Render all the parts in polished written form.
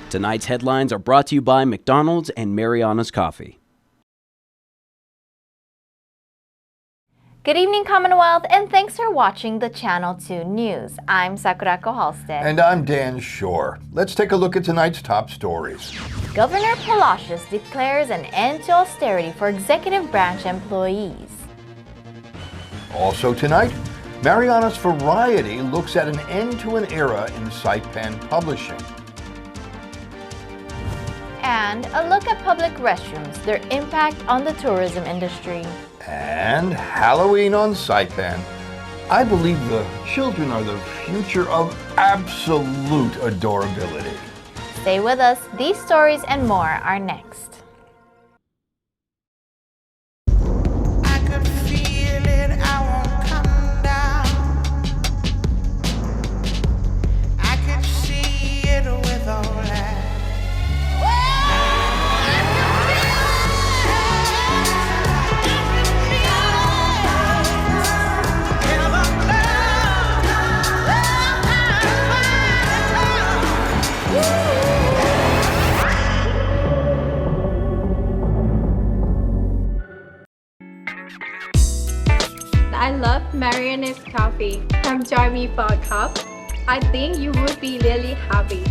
Tonight's headlines are brought to you by McDonald's and Mariana's Coffee. Good evening, Commonwealth, and thanks for watching the Channel 2 News. I'm Sakurako Halstead. And I'm Dan Shore. Let's take a look at tonight's top stories. Governor Palacios declares an end to austerity for executive branch employees. Also tonight, Mariana's Variety looks at an end to an era in Saipan publishing. And a look at public restrooms, their impact on the tourism industry. And Halloween on Saipan. I believe the children are the future of absolute adorability. Stay with us. These stories and more are next. I could feel it, I won't come down. I could see it with all that. I love Mariana's coffee. Come join me for a cup. I think you would be really happy.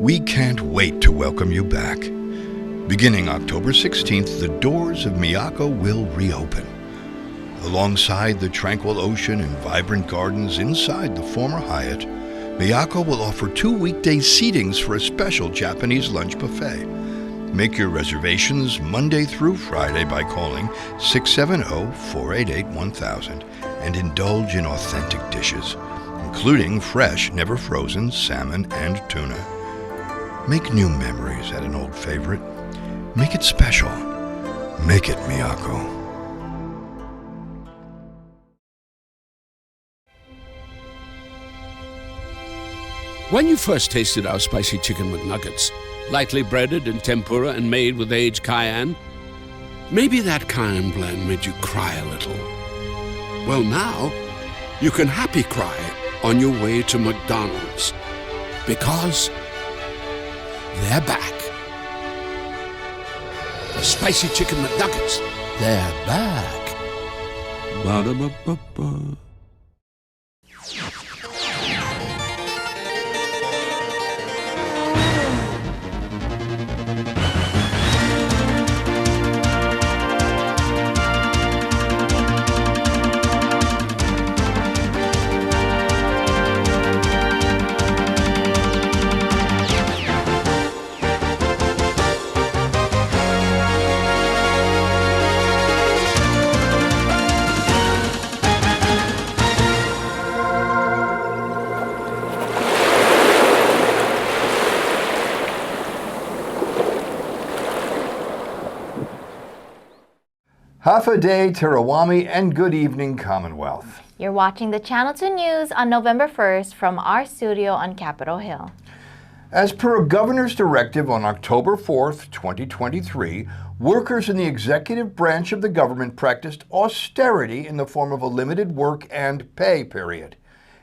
We can't wait to welcome you back. Beginning October 16th, the doors of Miyako will reopen. Alongside the tranquil ocean and vibrant gardens inside the former Hyatt, Miyako will offer 2 weekday seatings for a special Japanese lunch buffet. Make your reservations Monday through Friday by calling 670-488-1000 and indulge in authentic dishes, including fresh, never frozen salmon and tuna. Make new memories at an old favorite. Make it special. Make it Miyako. When you first tasted our spicy chicken McNuggets, lightly breaded in tempura and made with aged cayenne, maybe that cayenne blend made you cry a little. Well, now you can happy cry on your way to McDonald's because they're back. The spicy chicken McNuggets, they're back. Ba-da-ba-ba-ba. Hafa Day, Tirawami, and good evening, Commonwealth. You're watching the Channel 2 News on November 1st from our studio on Capitol Hill. As per a governor's directive on October 4th, 2023, workers in the executive branch of the government practiced austerity in the form of a limited work and pay period.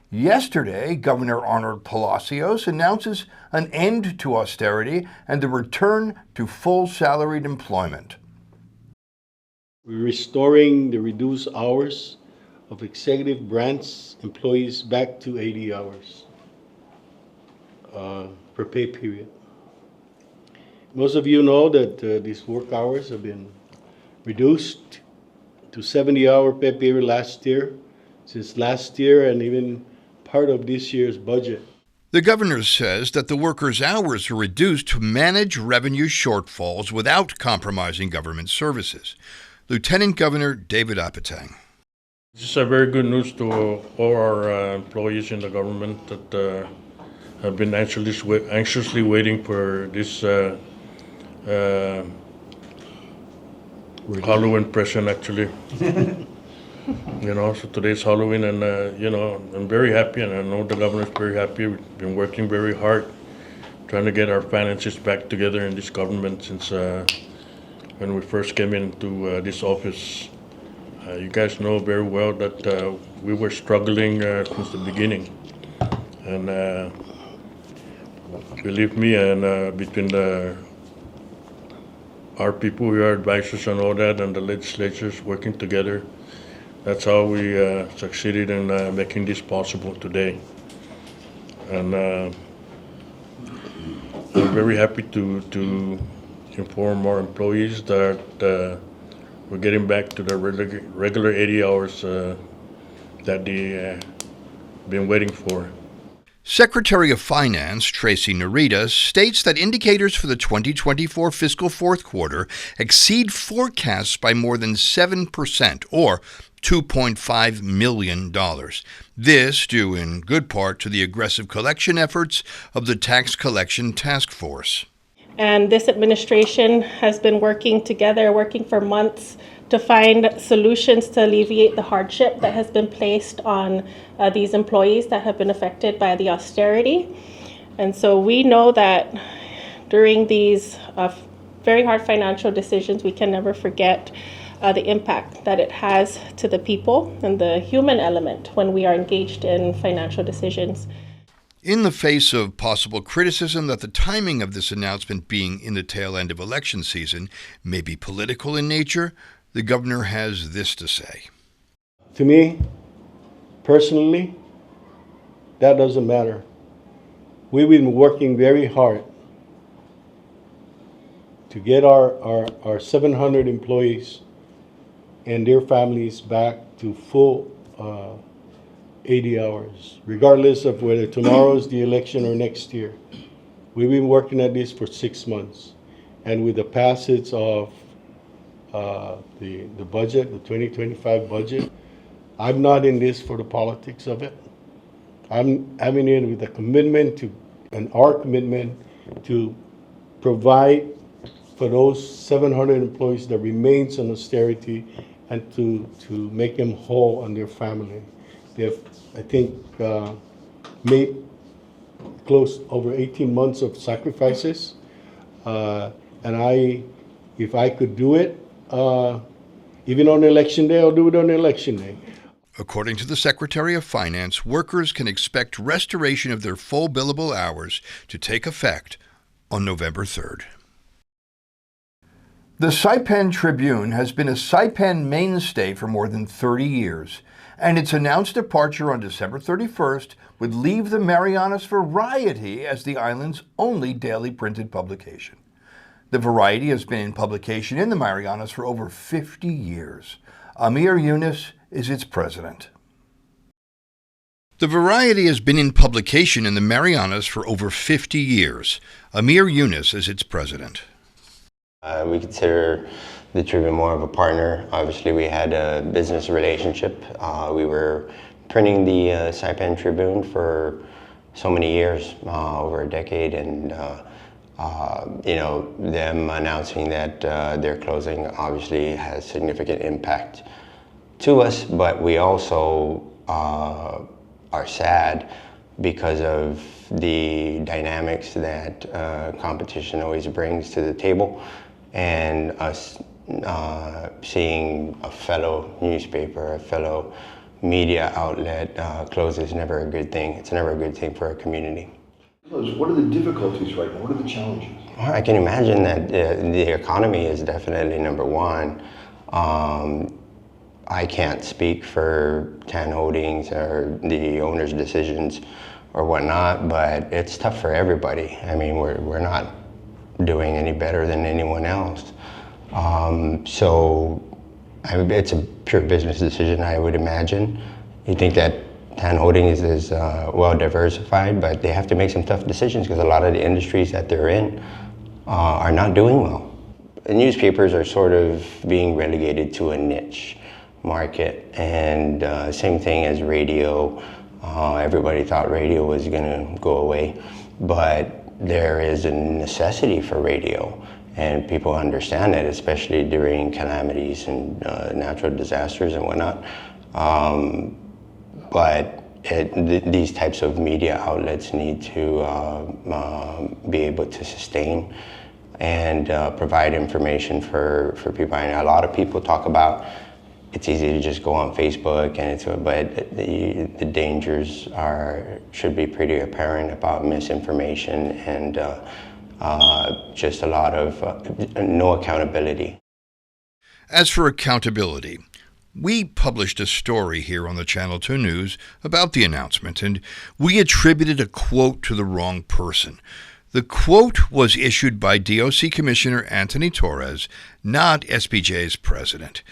Yesterday, Governor Arnold Palacios announces an end to austerity and the return to full salaried employment. We're restoring the reduced hours of executive branch employees back to 80 hours per pay period. Most of you know that these work hours have been reduced to 70-hour pay period since last year and even part of this year's budget. The governor says that the workers' hours are reduced to manage revenue shortfalls without compromising government services. Lieutenant Governor David Apatang. This is a very good news to all our employees in the government that have been anxiously waiting for this Halloween present, actually. So today's Halloween, and I'm very happy, and I know the governor's very happy. We've been working very hard, trying to get our finances back together in this government since when we first came into this office You guys know very well that we were struggling since the beginning. And believe me, and between our people, our advisors and all that, and the legislatures working together, that's how we succeeded in making this possible today. And I'm very happy to inform our employees that we're getting back to the regular 80 hours that they been waiting for. Secretary of Finance Tracy Narita states that indicators for the 2024 fiscal fourth quarter exceed forecasts by more than 7%, or $2.5 million. This due in good part to the aggressive collection efforts of the Tax Collection Task Force. And this administration has been working together, working for months to find solutions to alleviate the hardship that has been placed on these employees that have been affected by the austerity. And so we know that during these very hard financial decisions, we can never forget the impact that it has to the people and the human element when we are engaged in financial decisions. In the face of possible criticism that the timing of this announcement being in the tail end of election season may be political in nature, the governor has this to say. To me, personally, that doesn't matter. We've been working very hard to get our 700 employees and their families back to full 80 hours, regardless of whether tomorrow's the election or next year. We've been working at this for 6 months. And with the passage of the budget, the 2025 budget, I'm not in this for the politics of it. I'm in it with a commitment to, and our commitment to provide for those 700 employees that remains on austerity and to make them whole and their family. They've, I think, made close over 18 months of sacrifices. And if I could do it, even on election day, I'll do it on election day. According to the Secretary of Finance, workers can expect restoration of their full billable hours to take effect on November 3rd. The Saipan Tribune has been a Saipan mainstay for more than 30 years, and its announced departure on December 31st would leave the Marianas Variety as the island's only daily printed publication. The Variety has been in publication in the Marianas for over 50 years. Amir Yunus is its president. The Variety has been in publication in the Marianas for over 50 years. Amir Yunus is its president. We consider the Tribune more of a partner. Obviously, we had a business relationship. We were printing the Saipan Tribune for so many years, over a decade, and them announcing that they're closing obviously has significant impact to us, but we also are sad because of the dynamics that competition always brings to the table, and us seeing a fellow newspaper, a fellow media outlet close is never a good thing. It's never a good thing for a community. What are the difficulties right now? What are the challenges? Well, I can imagine that the economy is definitely number one. I can't speak for TAN Holdings or the owner's decisions or whatnot, but it's tough for everybody. I mean, we're not doing any better than anyone else. It's a pure business decision, I would imagine. You think that TAN Holdings is well diversified, but they have to make some tough decisions because a lot of the industries that they're in are not doing well. The newspapers are sort of being relegated to a niche market, and same thing as radio. Everybody thought radio was going to go away, but there is a necessity for radio, and people understand that, especially during calamities and natural disasters and whatnot. But these types of media outlets need to be able to sustain and provide information for people. And a lot of people talk about it's easy to just go on Facebook but the dangers should be pretty apparent about misinformation and just a lot of no accountability. As for accountability, we published a story here on the Channel 2 News about the announcement, and we attributed a quote to the wrong person. The quote was issued by DOC Commissioner Anthony Torres, not SPJ's president.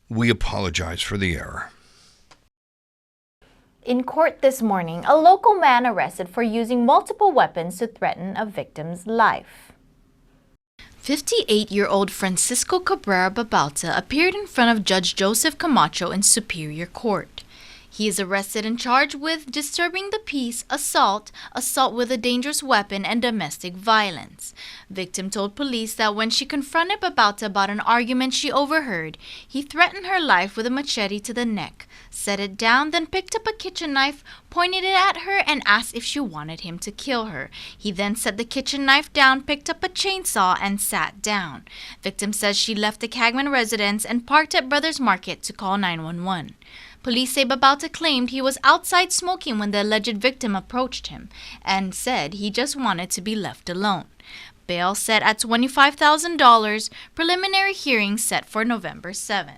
We apologize for the error. In court this morning, a local man arrested for using multiple weapons to threaten a victim's life. 58-year-old Francisco Cabrera Babalta appeared in front of Judge Joseph Camacho in Superior Court. He is arrested and charged with disturbing the peace, assault with a dangerous weapon, and domestic violence. Victim told police that when she confronted Babalta about an argument she overheard, he threatened her life with a machete to the neck, set it down, then picked up a kitchen knife, pointed it at her, and asked if she wanted him to kill her. He then set the kitchen knife down, picked up a chainsaw, and sat down. Victim says she left the Cagman residence and parked at Brothers Market to call 911. Police say Babalta claimed he was outside smoking when the alleged victim approached him and said he just wanted to be left alone. Bail set at $25,000, preliminary hearing set for November 7.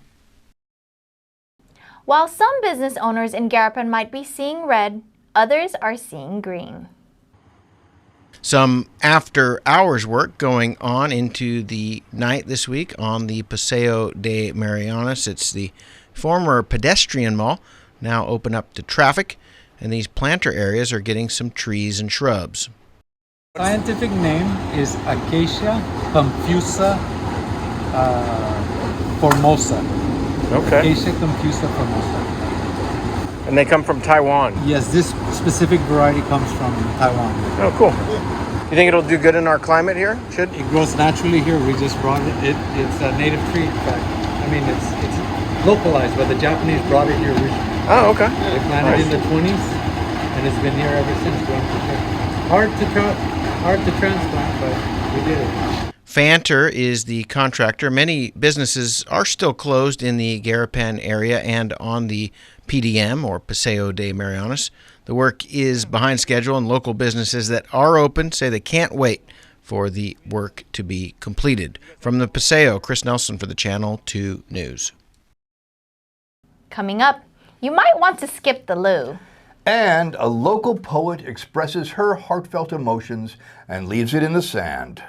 While some business owners in Garapan might be seeing red, others are seeing green. Some after-hours work going on into the night this week on the Paseo de Marianas. It's the former pedestrian mall, now open up to traffic, and these planter areas are getting some trees and shrubs. Scientific name is Acacia confusa formosa. Okay. Acacia confusa formosa. And they come from Taiwan? Yes, this specific variety comes from Taiwan. Oh, cool. You think it'll do good in our climate here? Should it grows naturally here? We just brought it. It's a native tree, in fact. I mean, it's localized, but the Japanese brought it here originally. Oh, okay. They planted in the 20s, and it's been here ever since. Hard to transplant, but we did it. Fanter is the contractor. Many businesses are still closed in the Garapan area and on the PDM, or Paseo de Marianas. The work is behind schedule, and local businesses that are open say they can't wait for the work to be completed. From the Paseo, Chris Nelson for the Channel 2 News. Coming up, you might want to skip the loo. And a local poet expresses her heartfelt emotions and leaves it in the sand.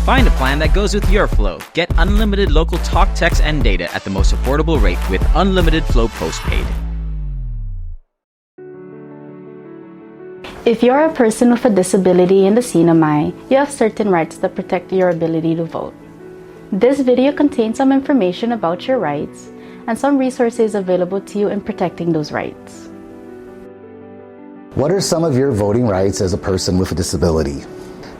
Find a plan that goes with your flow. Get unlimited local talk, text, and data at the most affordable rate with Unlimited Flow Postpaid. If you're a person with a disability in the CNMI, you have certain rights that protect your ability to vote. This video contains some information about your rights and some resources available to you in protecting those rights. What are some of your voting rights as a person with a disability?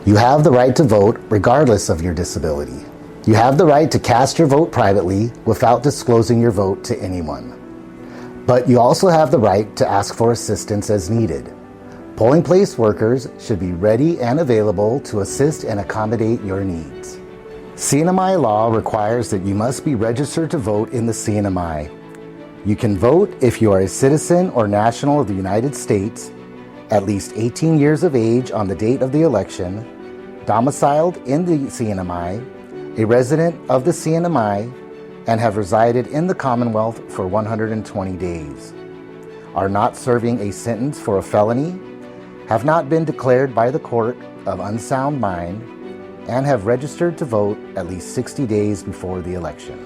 You have the right to vote regardless of your disability. You have the right to cast your vote privately without disclosing your vote to anyone. But you also have the right to ask for assistance as needed. Polling place workers should be ready and available to assist and accommodate your needs. CNMI law requires that you must be registered to vote in the CNMI. You can vote if you are a citizen or national of the United States, at least 18 years of age on the date of the election, domiciled in the CNMI, a resident of the CNMI, and have resided in the Commonwealth for 120 days, are not serving a sentence for a felony, have not been declared by the court of unsound mind, and have registered to vote at least 60 days before the election.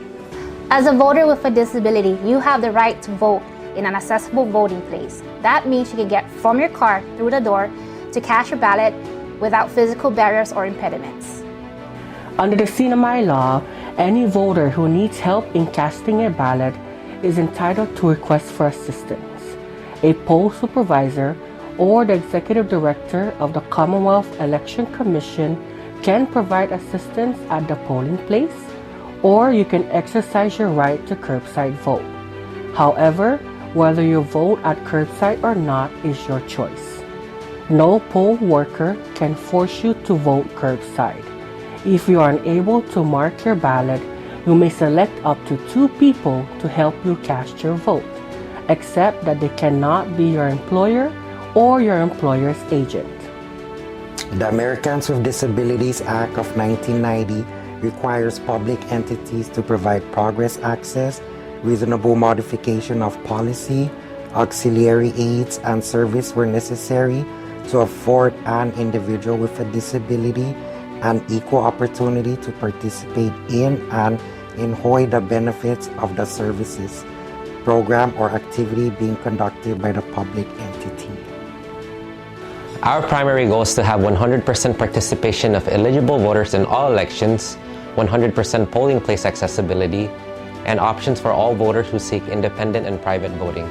As a voter with a disability, you have the right to vote in an accessible voting place. That means you can get from your car through the door to cast your ballot without physical barriers or impediments. Under the CNMI law, any voter who needs help in casting a ballot is entitled to request for assistance. A poll supervisor or the executive director of the Commonwealth Election Commission can provide assistance at the polling place, or you can exercise your right to curbside vote. However, whether you vote at curbside or not is your choice. No poll worker can force you to vote curbside. If you are unable to mark your ballot, you may select up to 2 people to help you cast your vote, except that they cannot be your employer or your employer's agent. The Americans with Disabilities Act of 1990 requires public entities to provide progress access, reasonable modification of policy, auxiliary aids and service where necessary to afford an individual with a disability an equal opportunity to participate in and enjoy the benefits of the services, program, or activity being conducted by the public entity. Our primary goal is to have 100% participation of eligible voters in all elections, 100% polling place accessibility, and options for all voters who seek independent and private voting.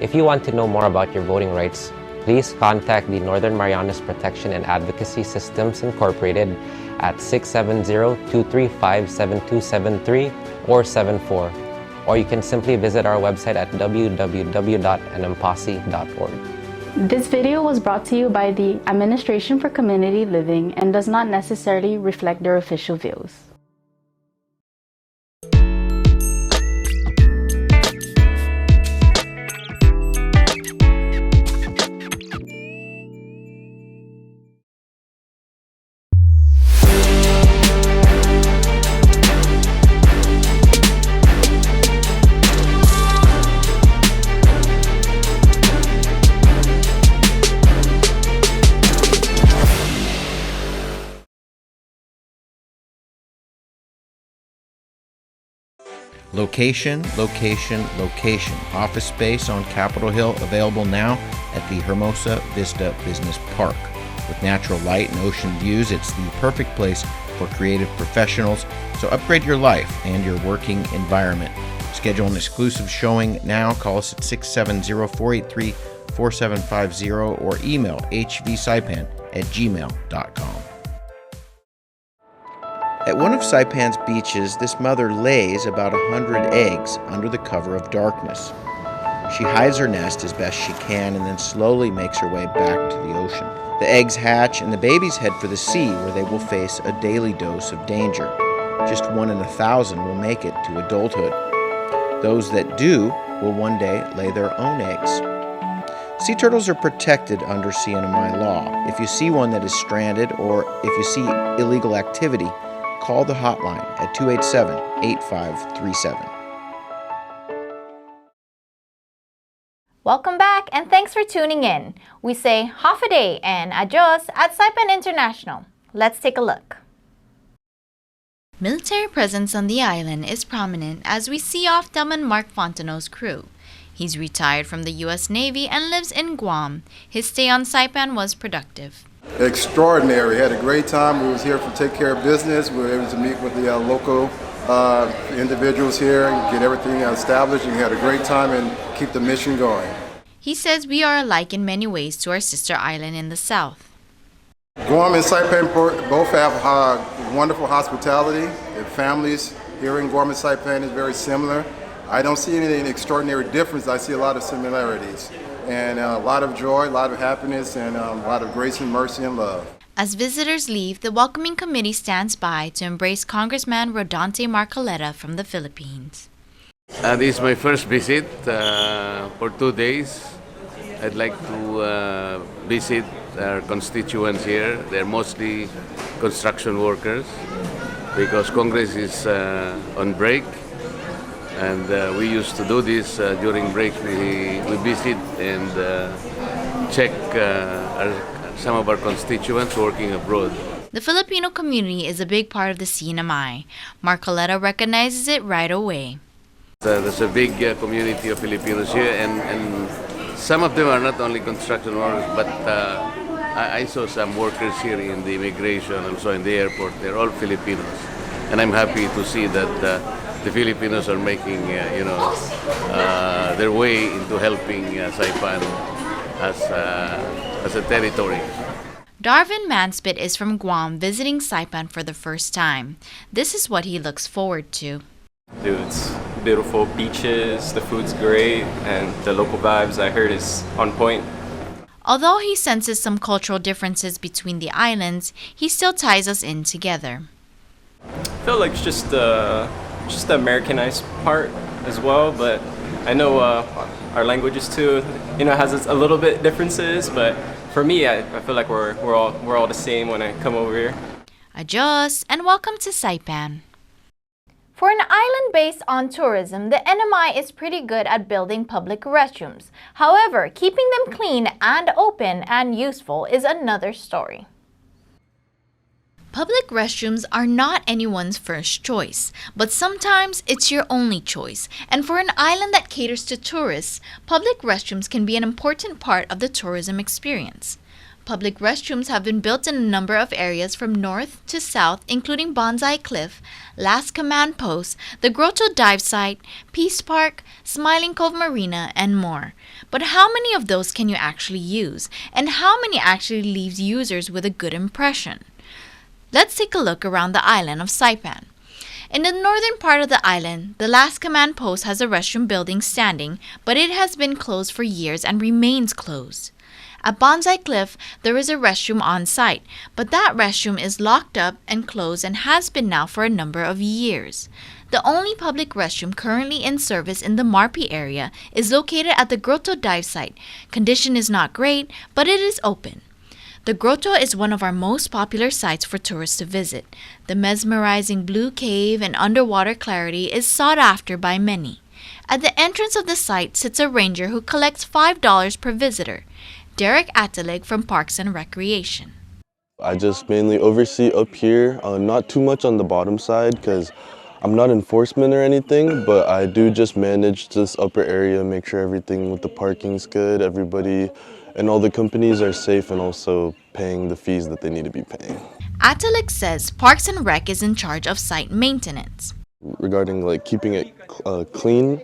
If you want to know more about your voting rights, please contact the Northern Marianas Protection and Advocacy Systems Incorporated at 670-235-7273 or 74, or you can simply visit our website at www.anampasi.org. This video was brought to you by the Administration for Community Living and does not necessarily reflect their official views. Location, location, location. Office space on Capitol Hill available now at the Hermosa Vista Business Park. With natural light and ocean views, it's the perfect place for creative professionals. So upgrade your life and your working environment. Schedule an exclusive showing now. Call us at 670-483-4750 or email hvsaipan@gmail.com. At one of Saipan's beaches, this mother lays about 100 eggs under the cover of darkness. She hides her nest as best she can and then slowly makes her way back to the ocean. The eggs hatch and the babies head for the sea, where they will face a daily dose of danger. Just 1 in 1,000 will make it to adulthood. Those that do will one day lay their own eggs. Sea turtles are protected under CNMI law. If you see one that is stranded or if you see illegal activity, call the hotline at 287-8537. Welcome back and thanks for tuning in. We say half a day and adios at Saipan International. Let's take a look. Military presence on the island is prominent as we see off Delman Mark Fontenot's crew. He's retired from the U.S. Navy and lives in Guam. His stay on Saipan was productive. Extraordinary. Had a great time. We was here to take care of business. We were able to meet with the local individuals here and get everything established, and had a great time and keep the mission going. He says we are alike in many ways to our sister island in the south. Guam and Saipan both have wonderful hospitality. The families here in Guam and Saipan is very similar. I don't see any extraordinary difference. I see a lot of similarities. And a lot of joy, a lot of happiness, and a lot of grace and mercy and love. As visitors leave, the welcoming committee stands by to embrace Congressman Rodante Marcoleta from the Philippines. This is my first visit for 2 days. I'd like to visit our constituents here. They're mostly construction workers because Congress is on break. And we used to do this during breaks. We visit and check some of our constituents working abroad. The Filipino community is a big part of the CNMI. Marcoleta recognizes it right away. There's a big community of Filipinos here, and some of them are not only construction workers, but I saw some workers here in the immigration, also in the airport. They're all Filipinos, and I'm happy to see that the Filipinos are making, their way into helping Saipan as a territory. Darvin Manspit is from Guam visiting Saipan for the first time. This is what he looks forward to. Dude, it's beautiful beaches, the food's great, and the local vibes I heard is on point. Although he senses some cultural differences between the islands, he still ties us in together. I feel like it's just the Americanized part as well, but I know our languages too, has a little bit differences, but for me, I feel like we're all the same when I come over here. Adios and welcome to Saipan. For an island based on tourism, the NMI is pretty good at building public restrooms. However, keeping them clean and open and useful is another story. Public restrooms are not anyone's first choice, but sometimes it's your only choice. And for an island that caters to tourists, public restrooms can be an important part of the tourism experience. Public restrooms have been built in a number of areas from north to south, including Bonsai Cliff, Last Command Post, the Grotto Dive Site, Peace Park, Smiling Cove Marina, and more. But how many of those can you actually use? And how many actually leaves users with a good impression? Let's take a look around the island of Saipan. In the northern part of the island, the Last Command Post has a restroom building standing, but it has been closed for years and remains closed. At Bonsai Cliff, there is a restroom on site, but that restroom is locked up and closed and has been now for a number of years. The only public restroom currently in service in the Marpi area is located at the Grotto Dive Site. Condition is not great, but it is open. The grotto is one of our most popular sites for tourists to visit. The mesmerizing blue cave and underwater clarity is sought after by many. At the entrance of the site sits a ranger who collects $5 per visitor. Derek Atalig from Parks and Recreation. I just mainly oversee up here, not too much on the bottom side because I'm not enforcement or anything, but I do just manage this upper area, make sure everything with the parking's good, everybody and all the companies are safe and also paying the fees that they need to be paying. Atalig says Parks and Rec is in charge of site maintenance. Regarding keeping it clean,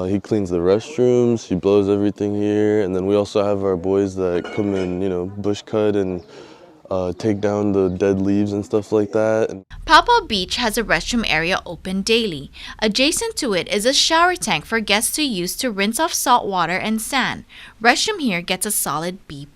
he cleans the restrooms, he blows everything here, and then we also have our boys that come and bush cut and take down the dead leaves and stuff like that. Papaw Beach has a restroom area open daily. Adjacent to it is a shower tank for guests to use to rinse off salt water and sand. Restroom here gets a solid B+.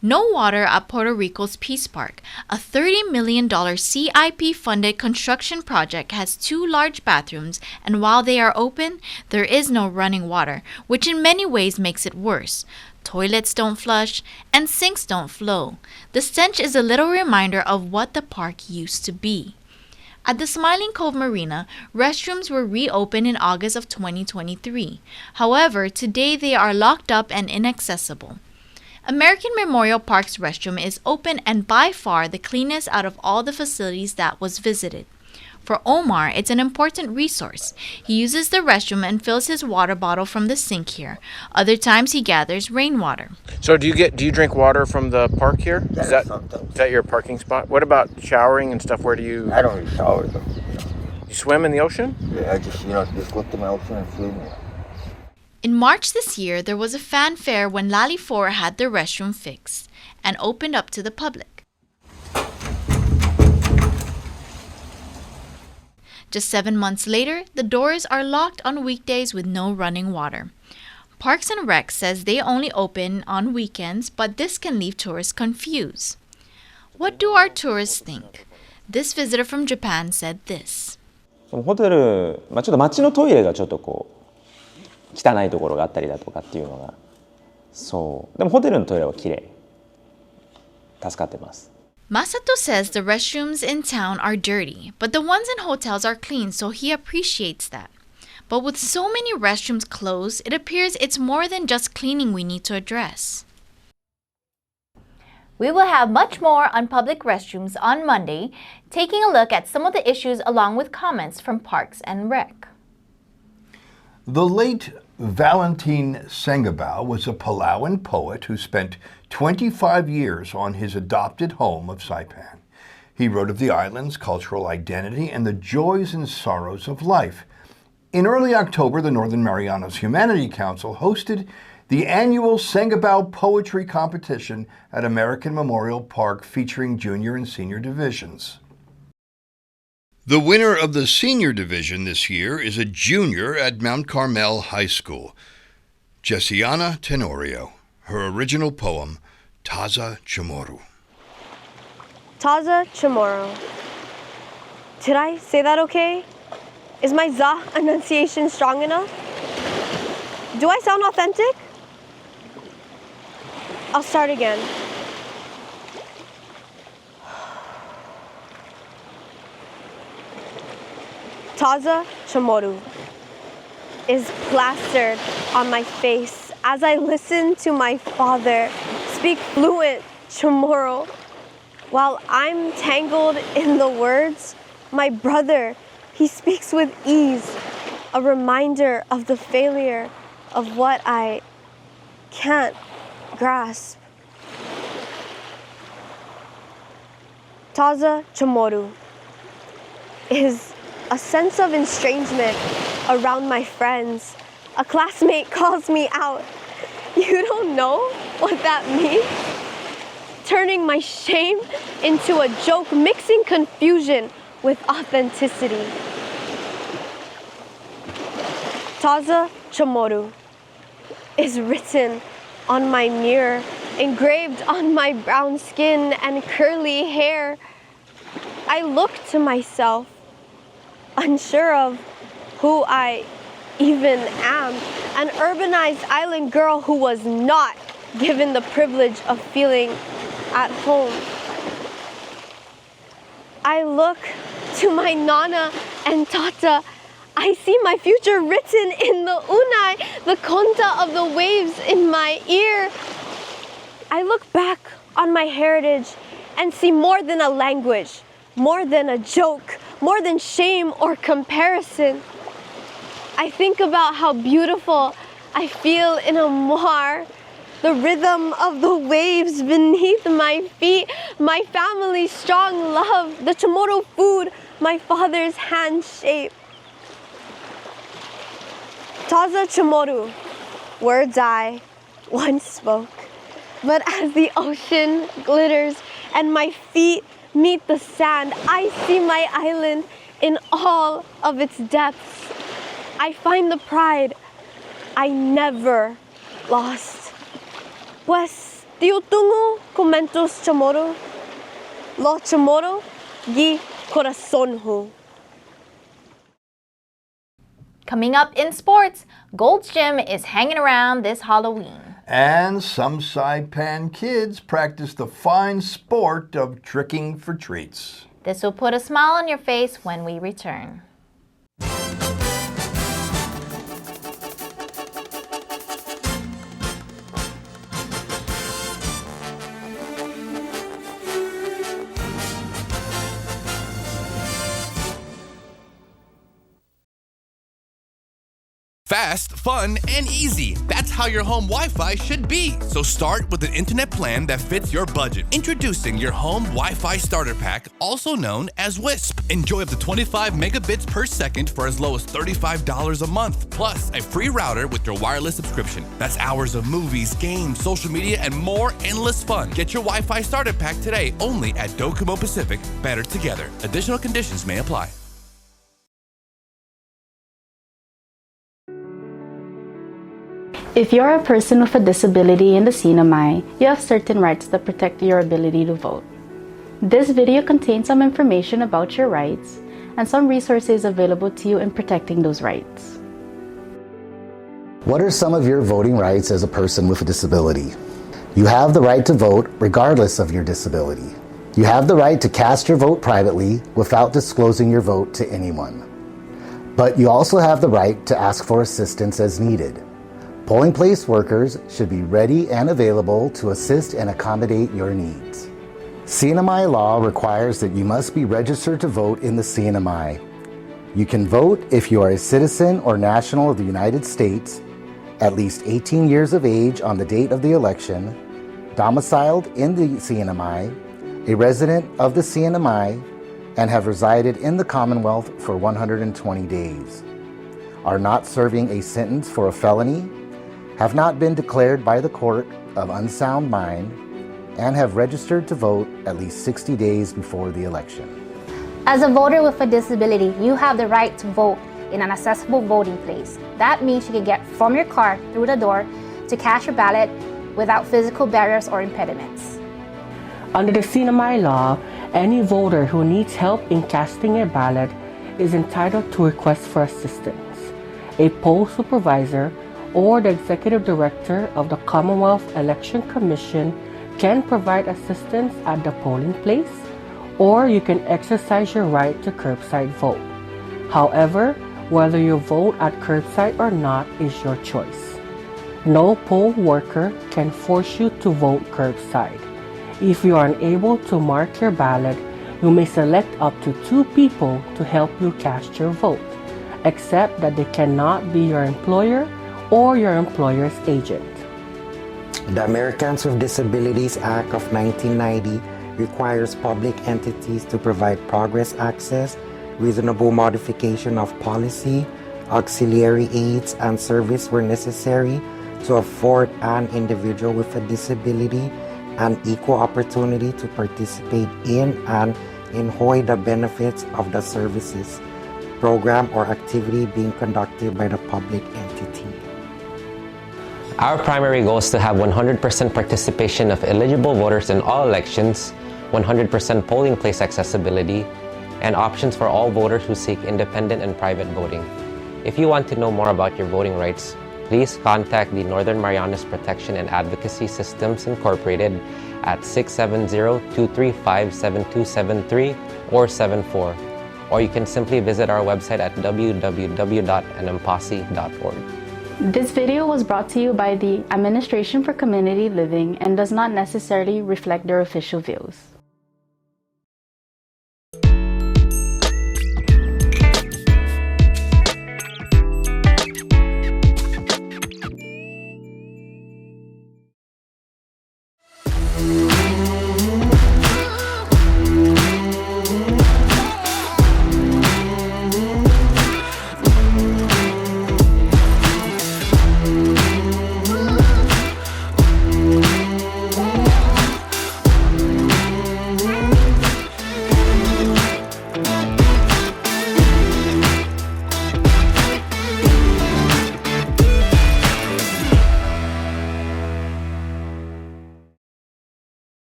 No water at Puerto Rico's Peace Park. A $30 million CIP-funded construction project has 2 large bathrooms, and while they are open, there is no running water, which in many ways makes it worse. Toilets don't flush, and sinks don't flow. The stench is a little reminder of what the park used to be. At the Smiling Cove Marina, restrooms were reopened in August of 2023. However, today they are locked up and inaccessible. American Memorial Park's restroom is open and by far the cleanest out of all the facilities that was visited. For Omar, it's an important resource. He uses the restroom and fills his water bottle from the sink here. Other times he gathers rainwater. So do you drink water from the park here? Is that your parking spot? What about showering and stuff? Where do you? I don't shower though. You swim in the ocean? Yeah, I just go to my ocean and swim. In March this year, there was a fanfare when Lali 4 had their restroom fixed and opened up to the public. Just 7 months later, the doors are locked on weekdays with no running water. Parks and Rec says they only open on weekends, but this can leave tourists confused. What do our tourists think? This visitor from Japan said this. ホテル、ちょっと街のトイレがちょっと汚いところがあったりだとかっていうのが、そう。でもホテルのトイレは綺麗。助かってます。Masato says the restrooms in town are dirty, but the ones in hotels are clean, so he appreciates that. But with so many restrooms closed, it appears it's more than just cleaning we need to address. We will have much more on public restrooms on Monday, taking a look at some of the issues along with comments from Parks and Rec. The late Valentin Sengabao was a Palauan poet who spent 25 years on his adopted home of Saipan. He wrote of the island's cultural identity and the joys and sorrows of life. In early October, the Northern Marianas Humanity Council hosted the annual Sengabao Poetry Competition at American Memorial Park, featuring junior and senior divisions. The winner of the senior division this year is a junior at Mount Carmel High School, Jessiana Tenorio. Her original poem, Taza Chamorro. Taza Chamorro. Did I say that okay? Is my za enunciation strong enough? Do I sound authentic? I'll start again. Taza Chamorro is plastered on my face as I listen to my father speak fluent Chamorro. While I'm tangled in the words, my brother, he speaks with ease, a reminder of the failure of what I can't grasp. Taza Chamorro is a sense of estrangement around my friends. A classmate calls me out. You don't know what that means? Turning my shame into a joke, mixing confusion with authenticity. Taza Chamorro is written on my mirror, engraved on my brown skin and curly hair. I look to myself, unsure of who I even am, an urbanized island girl who was not given the privilege of feeling at home. I look to my Nana and Tata. I see my future written in the unay, the konta of the waves in my ear. I look back on my heritage and see more than a language, more than a joke, more than shame or comparison. I think about how beautiful I feel in a moar, the rhythm of the waves beneath my feet, my family's strong love, the Chamorro food my father's hand shaped. Taza Chamorro, words I once spoke, but as the ocean glitters and my feet meet the sand, I see my island in all of its depths. I find the pride I never lost. Pues tiutungo komentos Chamorro, lo Chamorro gi corazon ho. Coming up in sports, Gold's Gym is hanging around this Halloween. And some Saipan kids practice the fine sport of tricking for treats. This will put a smile on your face when we return. Fast, fun, and easy. That's how your home Wi-Fi should be. So start with an internet plan that fits your budget. Introducing your home Wi-Fi starter pack, also known as WISP. Enjoy up to 25 megabits per second for as low as $35 a month. Plus, a free router with your wireless subscription. That's hours of movies, games, social media, and more endless fun. Get your Wi-Fi starter pack today only at Docomo Pacific. Better together. Additional conditions may apply. If you're a person with a disability in the Sinamay, you have certain rights that protect your ability to vote. This video contains some information about your rights and some resources available to you in protecting those rights. What are some of your voting rights as a person with a disability? You have the right to vote regardless of your disability. You have the right to cast your vote privately without disclosing your vote to anyone. But you also have the right to ask for assistance as needed. Polling place workers should be ready and available to assist and accommodate your needs. CNMI law requires that you must be registered to vote in the CNMI. You can vote if you are a citizen or national of the United States, at least 18 years of age on the date of the election, domiciled in the CNMI, a resident of the CNMI, and have resided in the Commonwealth for 120 days, are not serving a sentence for a felony, have not been declared by the court of unsound mind, and have registered to vote at least 60 days before the election. As a voter with a disability, you have the right to vote in an accessible voting place. That means you can get from your car through the door to cast your ballot without physical barriers or impediments. Under the CNMI law, any voter who needs help in casting a ballot is entitled to request for assistance. A poll supervisor or the executive director of the Commonwealth Election Commission can provide assistance at the polling place, or you can exercise your right to curbside vote. However, whether you vote at curbside or not is your choice. No poll worker can force you to vote curbside. If you are unable to mark your ballot, you may select up to 2 people to help you cast your vote, except that they cannot be your employer or your employer's agent. The Americans with Disabilities Act of 1990 requires public entities to provide progress access, reasonable modification of policy, auxiliary aids and service where necessary to afford an individual with a disability an equal opportunity to participate in and enjoy the benefits of the services, program, or activity being conducted by the public entity. Our primary goal is to have 100% participation of eligible voters in all elections, 100% polling place accessibility, and options for all voters who seek independent and private voting. If you want to know more about your voting rights, please contact the Northern Marianas Protection and Advocacy Systems Incorporated at 670-235-7273 or 74, or you can simply visit our website at www.anampasi.org. This video was brought to you by the Administration for Community Living and does not necessarily reflect their official views.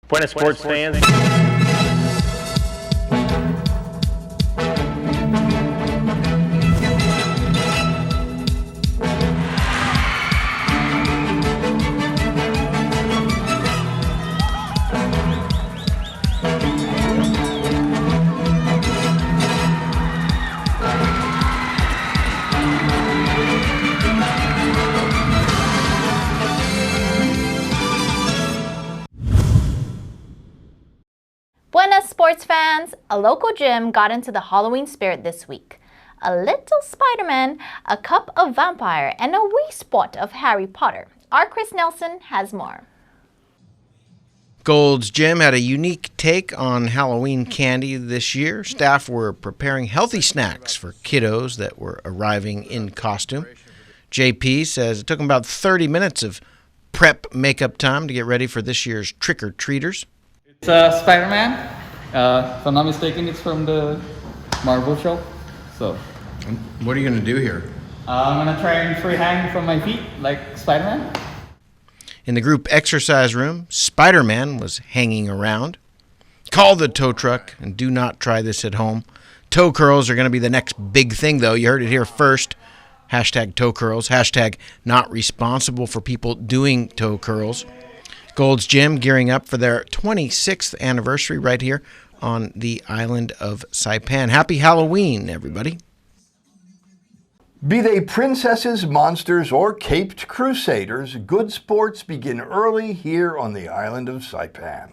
Buenas sports fans. Buenas sports fans! A local gym got into the Halloween spirit this week. A little Spider-Man, a cup of vampire, and a wee spot of Harry Potter. Our Chris Nelson has more. Gold's Gym had a unique take on Halloween candy this year. Staff were preparing healthy snacks for kiddos that were arriving in costume. JP says it took him about 30 minutes of prep makeup time to get ready for this year's trick-or-treaters. It's Spider-Man. If I'm not mistaken, it's from the Marvel show. So, what are you going to do here? I'm going to try and free hang from my feet like Spider-Man. In the group exercise room, Spider-Man was hanging around. Call the tow truck and do not try this at home. Toe curls are going to be the next big thing, though. You heard it here first. Hashtag toe curls. Hashtag not responsible for people doing toe curls. Gold's Gym gearing up for their 26th anniversary right here on the island of Saipan. Happy Halloween, everybody. Be they princesses, monsters, or caped crusaders, good sports begin early here on the island of Saipan.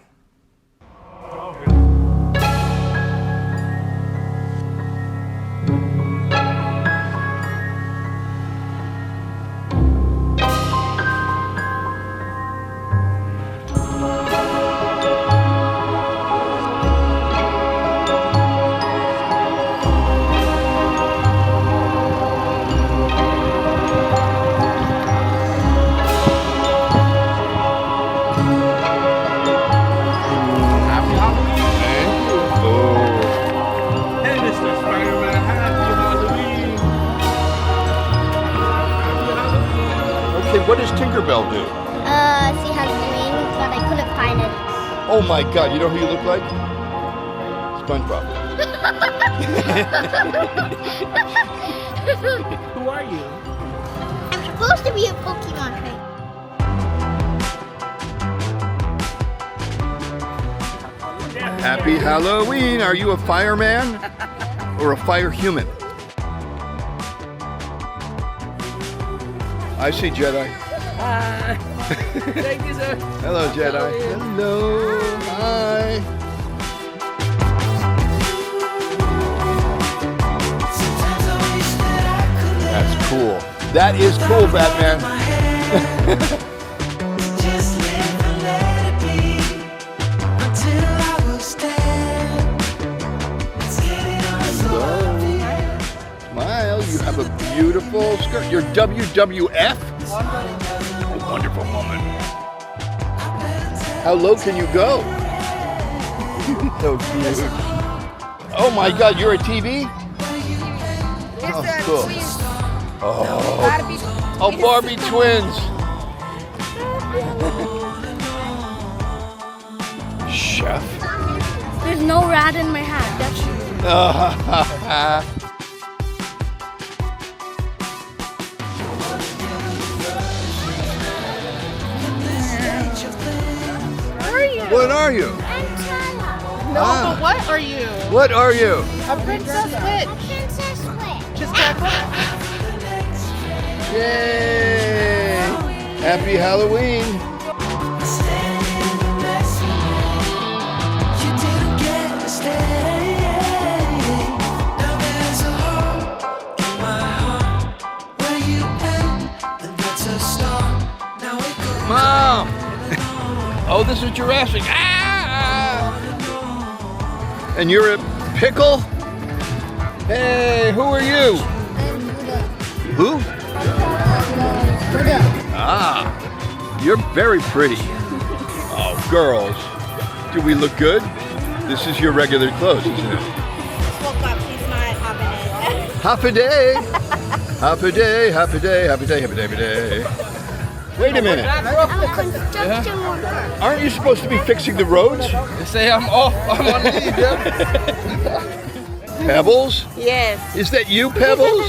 What does Tinkerbell do? She has wings, but I couldn't find it. Oh my God, you know who you look like? SpongeBob. Who are you? I'm supposed to be a Pokemon trainer. Happy Halloween! Are you a fireman or a fire human? I see Jedi. Thank you, sir. Hello, Jedi. Hello. Hi. That's cool. That is cool, Batman. Hello. Smile. You have a beautiful skirt. You're WWF? A wonderful woman. How low can you go? So cute. Oh my God, you're a TV? Oh, cool. Oh, Barbie twins. Chef. There's no rat in my hat. That's true. What are you? No, but what are you? What are you? A princess witch. Princess Witch. Just check Yay! Happy Halloween. Mom! Oh, this is Jurassic. Ah! And you're a pickle? Hey, who are you? Who? Ah, you're very pretty. Oh, girls, do we look good? This is your regular clothes, isn't it? Woke up, she's not hopping Happy day. Happy day, happy day, happy day, happy day, happy day. Wait a minute. I'm a construction worker. Aren't you supposed to be fixing the roads? They say I'm off. I'm on leave, yeah. Pebbles? Yes. Is that you, Pebbles?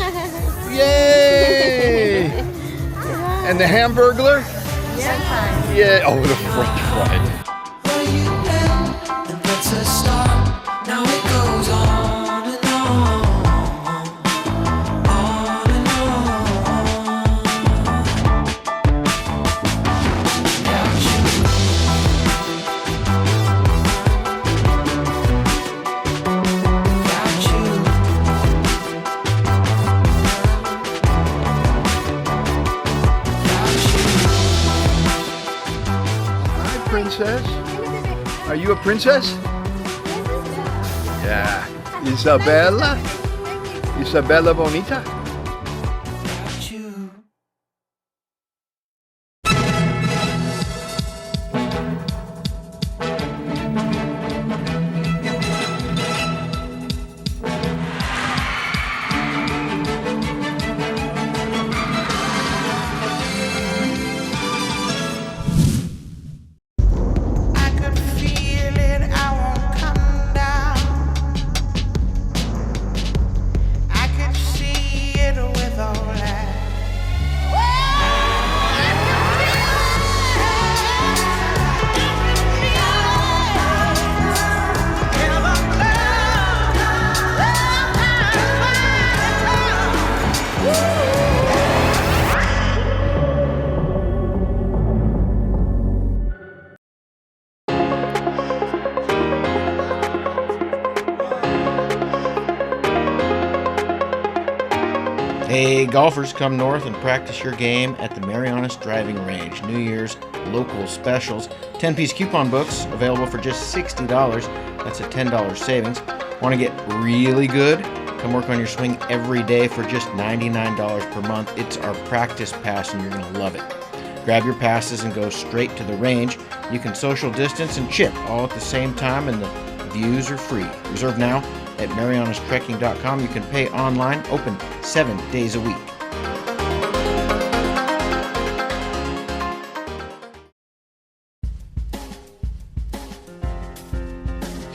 Yay! And the Hamburglar? Yeah. Yeah. Oh, the French fry. Princess? Are you a princess? Yeah. Isabella? Isabella Bonita? Hey, golfers, come north and practice your game at the Marianas Driving Range. New Year's local specials. 10-piece coupon books available for just $60. That's a $10 savings. Want to get really good? Come work on your swing every day for just $99 per month. It's our practice pass and you're going to love it. Grab your passes and go straight to the range. You can social distance and chip all at the same time and the views are free. Reserve now at marianastrekking.com. You can pay online, open 7 days a week.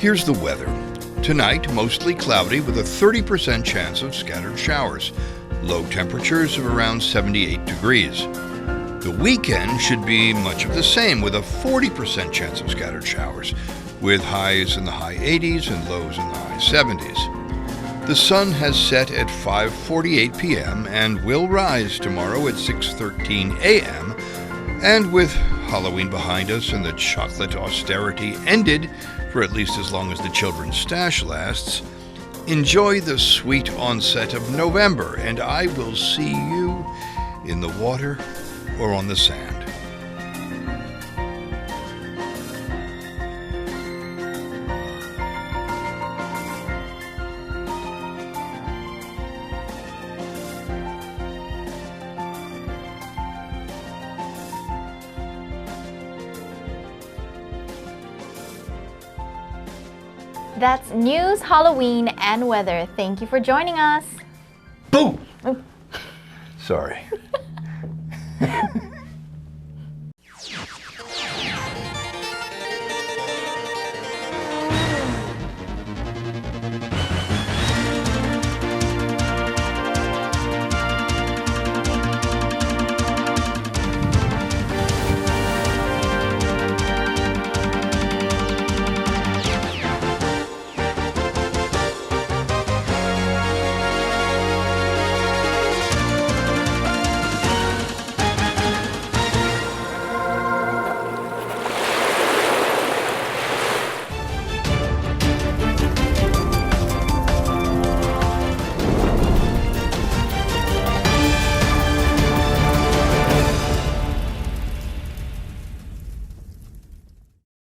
Here's the weather. Tonight, mostly cloudy with a 30% chance of scattered showers. Low temperatures of around 78 degrees. The weekend should be much of the same with a 40% chance of scattered showers, with highs in the high 80s and lows in the high 70s. The sun has set at 5:48 p.m. and will rise tomorrow at 6:13 a.m. And with Halloween behind us and the chocolate austerity ended for at least as long as the children's stash lasts, enjoy the sweet onset of November, and I will see you in the water or on the sand. That's news, Halloween, and weather. Thank you for joining us. Boom! Sorry.